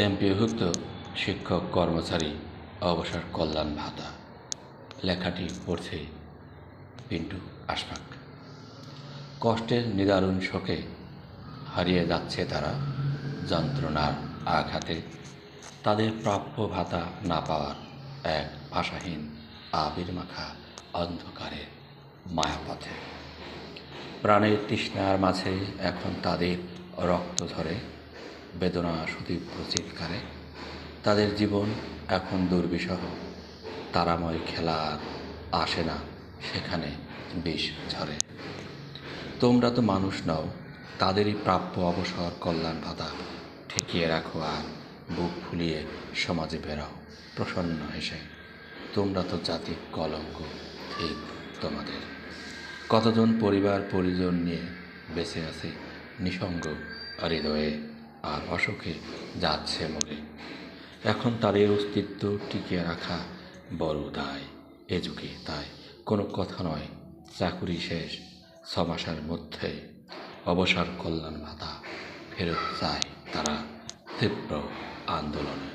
এমপিওভুক্ত শিক্ষক কর্মচারী অবসর কল্যাণ ভাতা। লেখাটি পড়ছে পিন্টু আশফাক। কষ্টের নিদারুণ শোকে হারিয়ে যাচ্ছে তারা, যন্ত্রণার আঘাতে তাদের প্রাপ্য ভাতা না পাওয়ার এক ভাষাহীন আবির মাখা অন্ধকারের মায়াপথে। প্রাণের তৃষ্ণার মাঝে এখন তাদের রক্ত ঝরে, বেদনা সুতীব্র চিৎকারে। তাদের জীবন এখন দুর্বিষহ, তারাময় খেলা আর আসে না সেখানে বিষ ঝরে। তোমরা তো মানুষ নও, তাদেরই প্রাপ্য অবসর কল্যাণ ভাতা ঠেকিয়ে রাখো আর বুক ফুলিয়ে সমাজে বেরাও প্রসন্ন হেসে। তোমরা তো জাতির কলঙ্ক, ঠিক তোমাদের। কতজন পরিবার পরিজন নিয়ে বেঁচে আছে নিঃসঙ্গ হৃদয়ে, আর অসুখে যাচ্ছে মরে। এখন তাদের অস্তিত্ব টিকিয়ে রাখা বড় দায় এ যুগে। তাই কোনো কথা নয়, চাকুরি শেষ 6 মাসের মধ্যে অবসর কল্যাণ ভাতা ফেরত চায় তারা তীব্র আন্দোলনে।